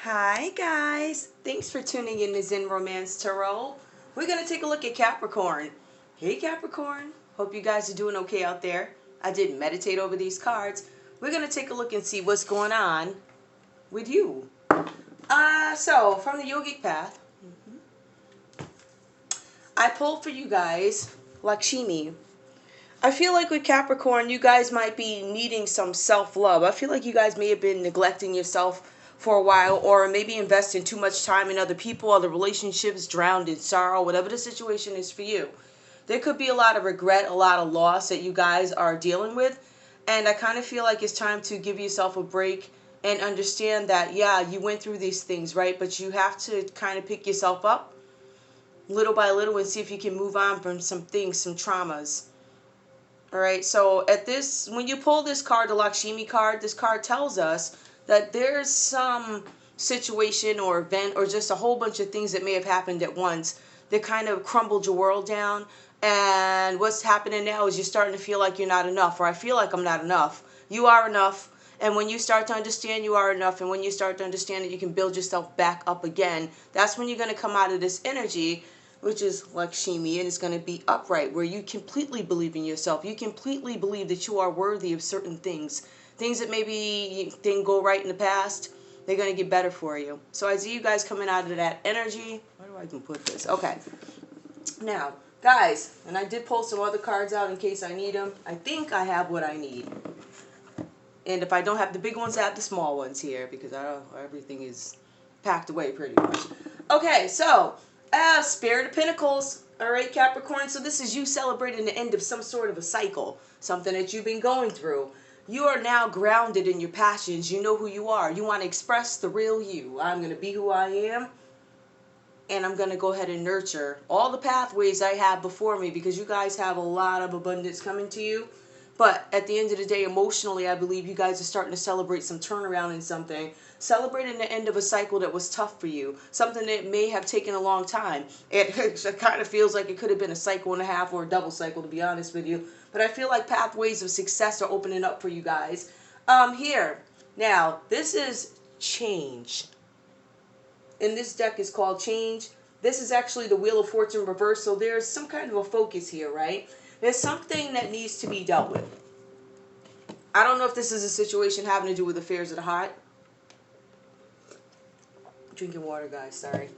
Hi guys, thanks for tuning in to Zen Romance Tarot. We're going to take a look at Capricorn. Hey Capricorn, hope you guys are doing okay out there. I did meditate over these cards. We're going to take a look and see what's going on with you. So from the yogic path, I pulled for you guys Lakshmi. I feel like with Capricorn, you guys might be needing some self-love. I feel like you guys may have been neglecting yourself for a while, or maybe investing too much time in other people, other relationships, drowned in sorrow, whatever the situation is for you. There could be a lot of regret, a lot of loss that you guys are dealing with. And I kind of feel like it's time to give yourself a break and understand that, yeah, you went through these things, right? But you have to kind of pick yourself up little by little and see if you can move on from some things, some traumas. All right, so when you pull this card, the Lakshmi card, this card tells us that there's some situation or event or just a whole bunch of things that may have happened at once that kind of crumbled your world down. And what's happening now is you're starting to feel like you're not enough, or I feel like I'm not enough. You are enough. And when you start to understand you are enough, and when you start to understand that you can build yourself back up again, that's when you're going to come out of this energy, which is Lakshmi, and it's going to be upright, where you completely believe in yourself. You completely believe that you are worthy of certain things. Things that maybe didn't go right in the past, they're going to get better for you. So I see you guys coming out of that energy. Where do I even put this? Okay. Now, guys, and I did pull some other cards out in case I need them. I think I have what I need. And if I don't have the big ones, I have the small ones here, because everything is packed away pretty much. Okay, so Spirit of Pinnacles. All right, Capricorn. So this is you celebrating the end of some sort of a cycle, something that you've been going through. You are now grounded in your passions. You know who you are. You want to express the real you. I'm going to be who I am, and I'm going to go ahead and nurture all the pathways I have before me, because you guys have a lot of abundance coming to you. But at the end of the day, emotionally, I believe you guys are starting to celebrate some turnaround in something. Celebrating the end of a cycle that was tough for you. Something that may have taken a long time. It kind of feels like it could have been a cycle and a half or a double cycle, to be honest with you. But I feel like pathways of success are opening up for you guys. Here. Now, this is change. And this deck is called Change. This is actually the Wheel of Fortune reversed. So there's some kind of a focus here, right? There's something that needs to be dealt with. I don't know if this is a situation having to do with affairs of the heart. Drinking water, guys, sorry.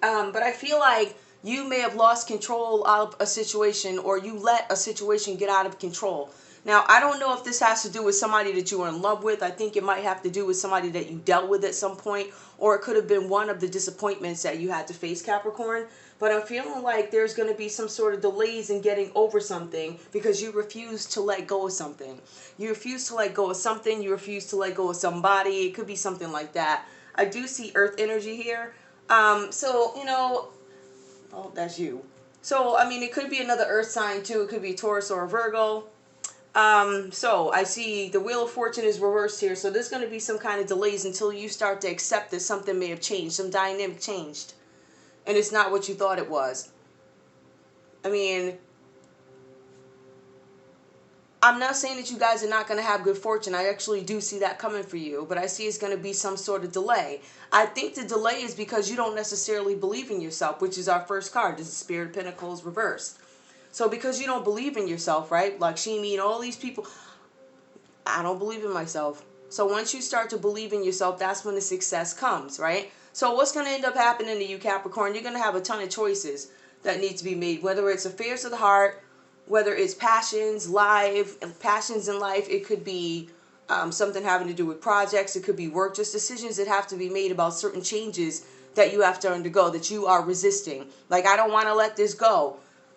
But I feel like you may have lost control of a situation, or you let a situation get out of control. Now, I don't know if this has to do with somebody that you were in love with. I think it might have to do with somebody that you dealt with at some point, or it could have been one of the disappointments that you had to face, Capricorn. But I'm feeling like there's going to be some sort of delays in getting over something because you refuse to let go of something. You refuse to let go of something. You refuse to let go of somebody. It could be something like that. I do see earth energy here. Oh, that's you. So, I mean, it could be another earth sign too. It could be Taurus or a Virgo. So I see the Wheel of Fortune is reversed here. So there's going to be some kind of delays until you start to accept that something may have changed. Some dynamic changed. And it's not what you thought it was. I mean, I'm not saying that you guys are not going to have good fortune. I actually do see that coming for you. But I see it's going to be some sort of delay. I think the delay is because you don't necessarily believe in yourself, which is our first card. This is Spirit of Pentacles reversed. So because you don't believe in yourself, right? Lakshmi and all these people, I don't believe in myself. So once you start to believe in yourself, that's when the success comes, right? So what's going to end up happening to you, Capricorn? You're going to have a ton of choices that need to be made, whether it's affairs of the heart, whether it's passions in life. It could be something having to do with projects. It could be work, just decisions that have to be made about certain changes that you have to undergo, that you are resisting. Like, I don't want to let this go.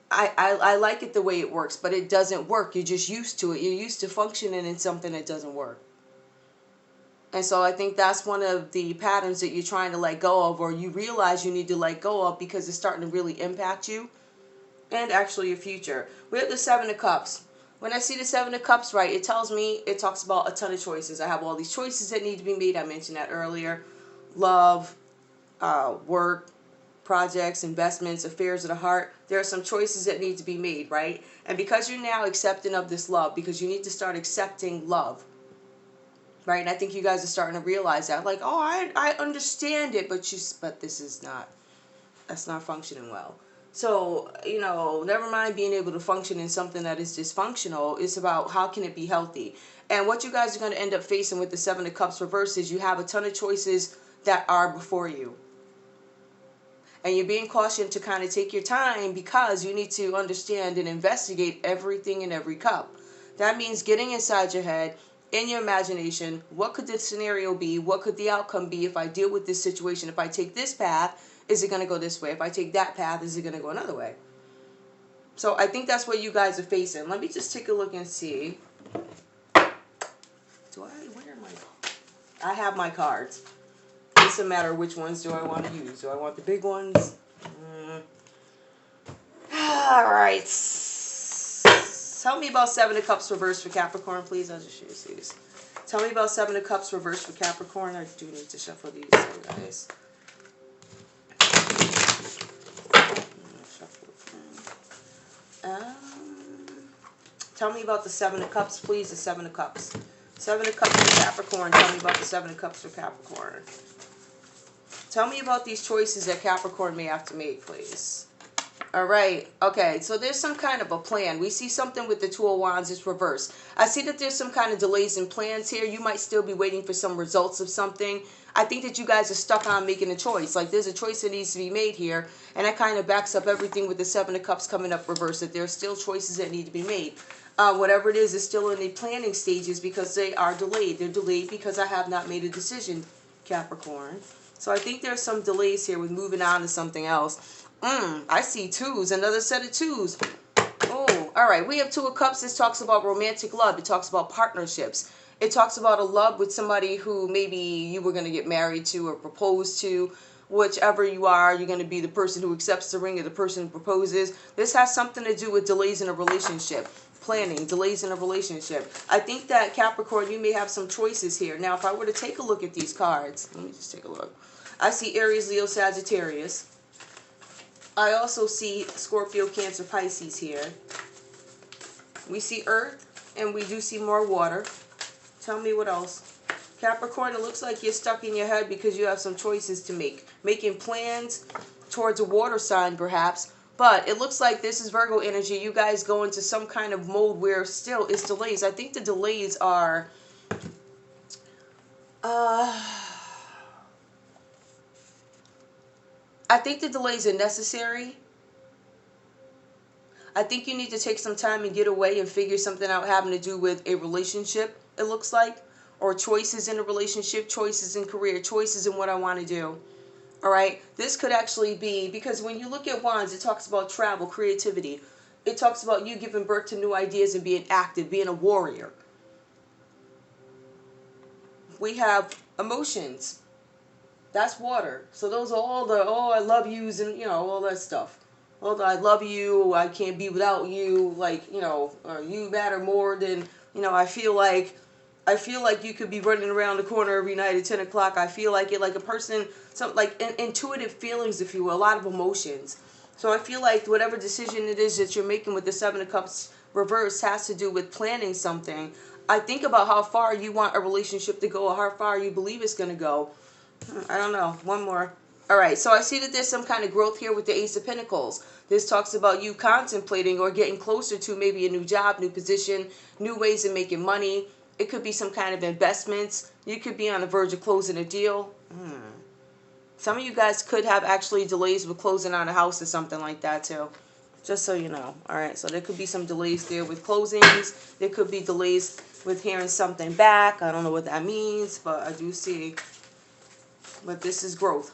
I like it the way it works, but it doesn't work. You're just used to it. You're used to functioning in something that doesn't work. And so I think that's one of the patterns that you're trying to let go of, or you realize you need to let go of, because it's starting to really impact you and actually your future. We have the Seven of Cups. When I see the Seven of Cups, right, it talks about a ton of choices. I have all these choices that need to be made. I mentioned that earlier. Love, work, projects, investments, affairs of the heart. There are some choices that need to be made, right? And because you're now accepting of this love, because you need to start accepting love, right? And I think you guys are starting to realize that, like, oh, I understand it, but this is not, that's not functioning well. So, you know, never mind being able to function in something that is dysfunctional. It's about how can it be healthy. And what you guys are going to end up facing with the Seven of Cups reverse is you have a ton of choices that are before you. And you're being cautioned to kind of take your time because you need to understand and investigate everything in every cup. That means getting inside your head, in your imagination, what could the scenario be? What could the outcome be if I deal with this situation? If I take this path, is it going to go this way? If I take that path, is it going to go another way? So I think that's what you guys are facing. Let me just take a look and see. Where am I have my cards. It's a matter of which ones do I want to use. Do I want the big ones? All right. Tell me about Seven of Cups reverse for Capricorn, please. I'll just use these. Tell me about Seven of Cups reverse for Capricorn. I do need to shuffle these, guys. Tell me about the Seven of Cups, please. The Seven of Cups. Seven of Cups for Capricorn. Tell me about the Seven of Cups for Capricorn. Tell me about these choices that Capricorn may have to make, please. All right. Okay. So there's some kind of a plan. We see something with the Two of Wands. It's reversed. I see that there's some kind of delays in plans here. You might still be waiting for some results of something. I think that you guys are stuck on making a choice. Like there's a choice that needs to be made here. And that kind of backs up everything with the Seven of Cups coming up reversed. That there's still choices that need to be made. Whatever it is still in the planning stages because they are delayed. They're delayed because I have not made a decision, Capricorn. So I think there's some delays here with moving on to something else. I see twos, another set of twos. Oh, all right. We have Two of Cups. This talks about romantic love. It talks about partnerships. It talks about a love with somebody who maybe you were going to get married to or propose to. Whichever you are, you're going to be the person who accepts the ring or the person who proposes. This has something to do with delays in a relationship. Planning, delays in a relationship. I think that Capricorn, you may have some choices here. Now, if I were to take a look at these cards, let me just take a look. I see Aries, Leo, Sagittarius. I also see Scorpio, Cancer, Pisces here. We see Earth, and we do see more water. Tell me what else. Capricorn, it looks like you're stuck in your head because you have some choices to make. Making plans towards a water sign, perhaps. But it looks like this is Virgo energy. You guys go into some kind of mode where still it's delays. I think the delays are... I think the delays are necessary. I think you need to take some time and get away and figure something out having to do with a relationship, it looks like. Or choices in a relationship, choices in career, choices in what I want to do. All right, this could actually be, because when you look at Wands, it talks about travel, creativity. It talks about you giving birth to new ideas and being active, being a warrior. We have emotions. That's water. So those are all the, oh, I love yous and, you know, all that stuff. Oh, I love you, I can't be without you, like, you know, you matter more than, you know, I feel like you could be running around the corner every night at 10 o'clock. I feel like it, like a person, some like intuitive feelings, if you will, a lot of emotions. So I feel like whatever decision it is that you're making with the Seven of Cups reverse has to do with planning something. I think about how far you want a relationship to go or how far you believe it's going to go. I don't know. One more. All right. So I see that there's some kind of growth here with the Ace of Pentacles. This talks about you contemplating or getting closer to maybe a new job, new position, new ways of making money. It could be some kind of investments. You could be on the verge of closing a deal. Some of you guys could have actually delays with closing on a house or something like that too. Just so you know. All right. So there could be some delays there with closings. There could be delays with hearing something back. I don't know what that means, but I do see. But this is growth.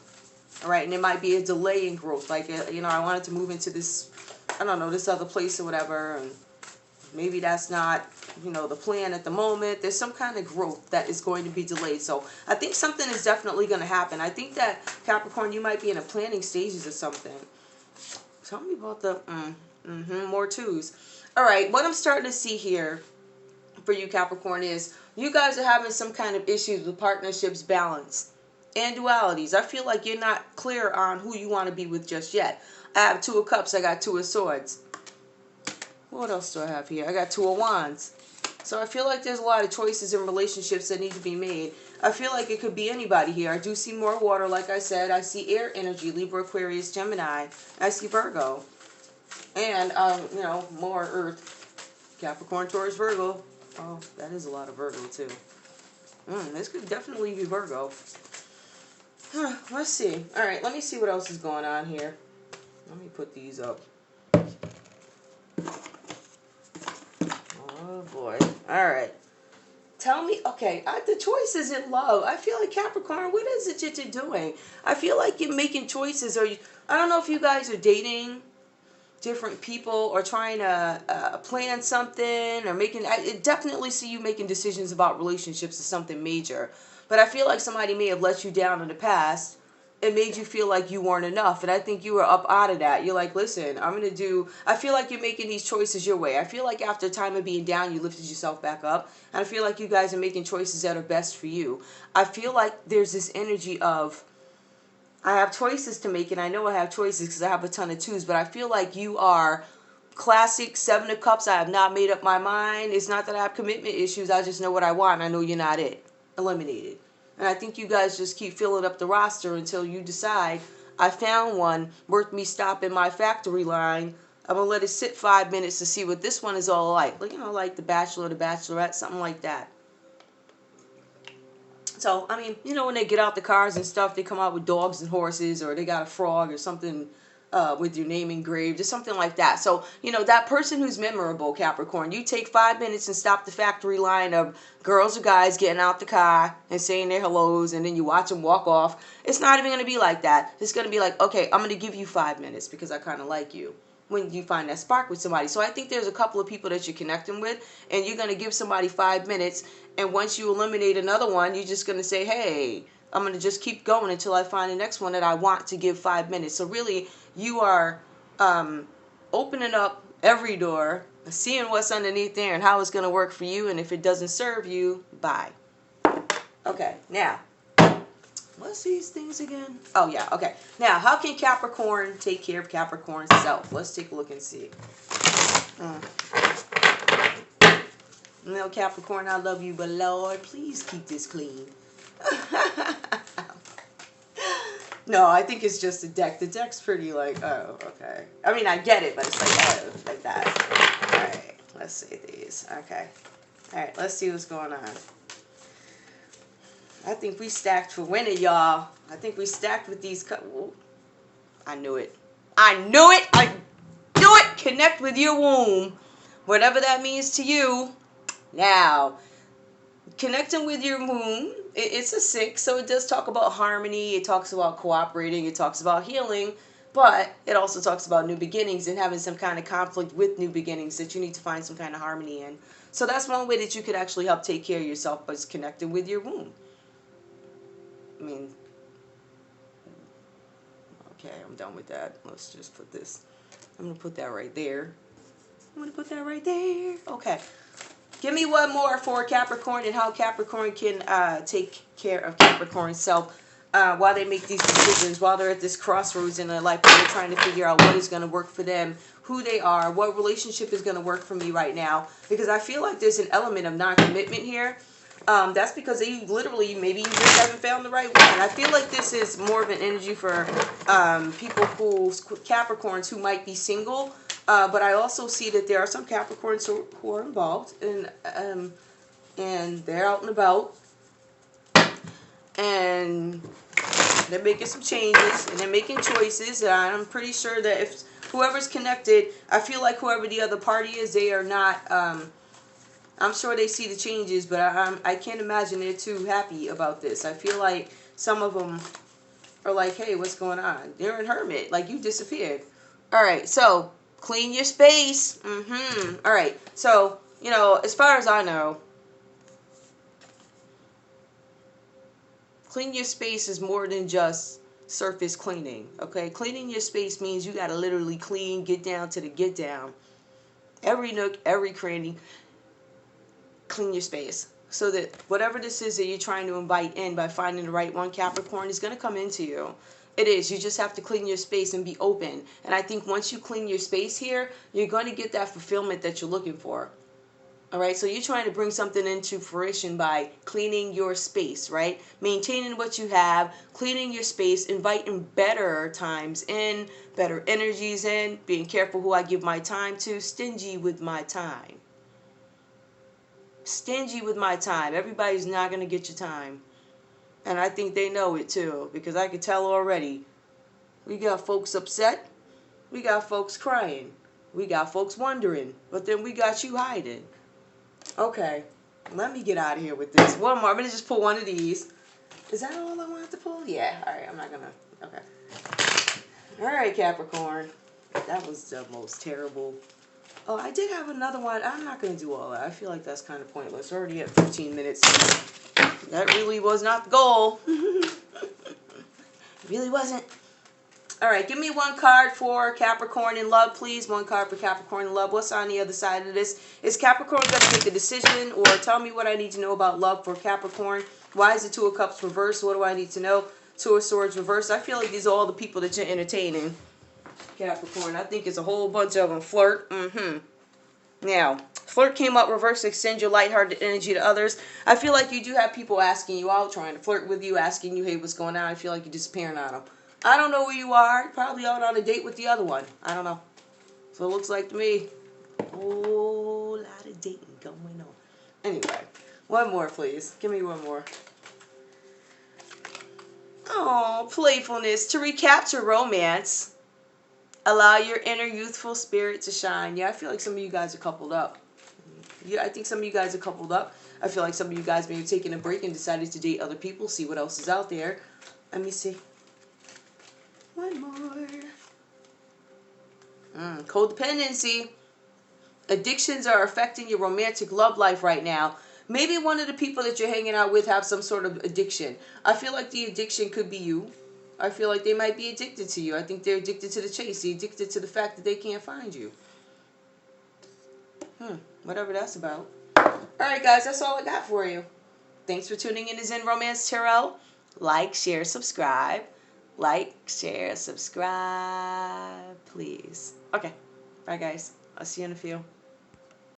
All right. And it might be a delay in growth. Like, you know, I wanted to move into this, I don't know, this other place or whatever. And maybe that's not, you know, the plan at the moment. There's some kind of growth that is going to be delayed. So I think something is definitely going to happen. I think that, Capricorn, you might be in a planning stages or something. Tell me about the, more twos. All right, what I'm starting to see here for you, Capricorn, is you guys are having some kind of issues with partnerships, balance, and dualities. I feel like you're not clear on who you want to be with just yet. I have Two of Cups. I got Two of Swords. What else do I have here? I got Two of Wands. So I feel like there's a lot of choices in relationships that need to be made. I feel like it could be anybody here. I do see more water, like I said. I see air energy, Libra, Aquarius, Gemini. I see Virgo. And, you know, more Earth, Capricorn, Taurus, Virgo. Oh, that is a lot of Virgo, too. This could definitely be Virgo. Let's see. All right, let me see what else is going on here. Let me put these up. Oh, boy. All right. Tell me, okay, the choice is in love. I feel like Capricorn, what is it that you're doing? I feel like you're making choices. Or I don't know if you guys are dating different people or trying to plan something or making, I definitely see you making decisions about relationships or something major. But I feel like somebody may have let you down in the past. It made you feel like you weren't enough. And I think you were up out of that. You're like, listen, I feel like you're making these choices your way. I feel like after a time of being down, you lifted yourself back up. And I feel like you guys are making choices that are best for you. I feel like there's this energy of, I have choices to make, and I know I have choices because I have a ton of twos, but I feel like you are classic Seven of Cups. I have not made up my mind. It's not that I have commitment issues. I just know what I want, and I know you're not it. Eliminated. And I think you guys just keep filling up the roster until you decide, I found one worth me stopping my factory line. I'm going to let it sit 5 minutes to see what this one is all like. You know, like The Bachelor, The Bachelorette, something like that. So, I mean, you know, when they get out the cars and stuff, they come out with dogs and horses, or they got a frog or something with your name engraved, or something like that. So, you know, that person who's memorable, Capricorn, you take 5 minutes and stop the factory line of girls or guys getting out the car and saying their hellos, and then you watch them walk off. It's not even going to be like that. It's going to be like, okay, I'm going to give you 5 minutes because I kind of like you. When you find that spark with somebody. So I think there's a couple of people that you're connecting with, and you're going to give somebody 5 minutes, and once you eliminate another one, you're just going to say, hey, I'm going to just keep going until I find the next one that I want to give 5 minutes. So really, you are opening up every door, seeing what's underneath there and how it's going to work for you, and if it doesn't serve you, bye. Okay, now, what's these things again? Oh, yeah, okay. Now, how can Capricorn take care of Capricorn's self? Let's take a look and see. You know, Capricorn, I love you, but Lord, please keep this clean. No, I think it's just a deck. The deck's pretty like, oh, okay. I mean, I get it, but it's like, oh, like that. All right, let's see these. Okay. All right, let's see what's going on. I think we stacked for winning, y'all. I think we stacked with these. I knew it. I knew it. I knew it. Connect with your womb. Whatever that means to you. Now, connecting with your womb, it's a 6, so it does talk about harmony. It talks about cooperating. It talks about healing. But it also talks about new beginnings and having some kind of conflict with new beginnings that you need to find some kind of harmony in. So that's one way that you could actually help take care of yourself, is connecting with your womb. I mean, okay, I'm done with that. Let's just put this. I'm going to put that right there. I'm going to put that right there. Okay. Give me one more for Capricorn and how Capricorn can take care of Capricorn's self while they make these decisions, while they're at this crossroads in their life, where they're trying to figure out what is going to work for them, who they are, what relationship is going to work for me right now. Because I feel like there's an element of non-commitment here. That's because they literally, maybe you just haven't found the right one. And I feel like this is more of an energy for people Capricorns who might be single. But I also see that there are some Capricorns who are involved, and they're out and about, and they're making some changes, and they're making choices. And I'm pretty sure that if whoever's connected, I feel like whoever the other party is, they are not. I'm sure they see the changes, but I can't imagine they're too happy about this. I feel like some of them are like, hey, what's going on? They're in hermit, like you disappeared. All right, so clean your space. All right, so, you know, as far as I know, clean your space is more than just surface cleaning, okay? Cleaning your space means you got to literally clean, get down to the get down. Every nook, every cranny. Clean your space so that whatever this is that you're trying to invite in by finding the right one, Capricorn, is going to come into you. It is. You just have to clean your space and be open. And I think once you clean your space here, you're going to get that fulfillment that you're looking for. All right, so you're trying to bring something into fruition by cleaning your space, right? Maintaining what you have, cleaning your space, inviting better times in, better energies in, being careful who I give my time to, stingy with my time. Stingy with my time. Everybody's not going to get your time. And I think they know it too, because I can tell already. We got folks upset. We got folks crying. We got folks wondering. But then we got you hiding. Okay, let me get out of here with this. One more. I'm going to just pull one of these. Is that all I wanted to pull? Yeah. All right, I'm not going to. Okay. All right, Capricorn. That was the most terrible. Oh, I did have another one. I'm not going to do all that. I feel like that's kind of pointless. We're already at 15 minutes. That really was not the goal. It really wasn't. All right, give me one card for Capricorn in love, please. One card for Capricorn in love. What's on the other side of this? Is Capricorn going to make a decision, or tell me what I need to know about love for Capricorn? Why is the Two of Cups reversed? What do I need to know? Two of Swords reversed. I feel like these are all the people that you're entertaining, Capricorn. I think it's a whole bunch of them. Flirt. Now, flirt came up reverse. Extend your lighthearted energy to others. I feel like you do have people asking you out, trying to flirt with you, asking you, hey, what's going on? I feel like you're disappearing on them. I don't know where you are. Probably out on a date with the other one. I don't know. So it looks like to me. A whole lot of dating going on. Anyway, one more, please. Give me one more. Oh, playfulness. To recapture romance. Allow your inner youthful spirit to shine. Yeah, I feel like some of you guys are coupled up. Yeah, I think some of you guys are coupled up. I feel like some of you guys may have taken a break and decided to date other people, see what else is out there. Let me see. One more. Codependency. Addictions are affecting your romantic love life right now. Maybe one of the people that you're hanging out with have some sort of addiction. I feel like the addiction could be you. I feel like they might be addicted to you. I think they're addicted to the chase. They're addicted to the fact that they can't find you. Whatever that's about. Alright guys, that's all I got for you. Thanks for tuning in to Zen Romance Tarot. Like, share, subscribe. Like, share, subscribe, please. Okay. Bye, guys. I'll see you in a few.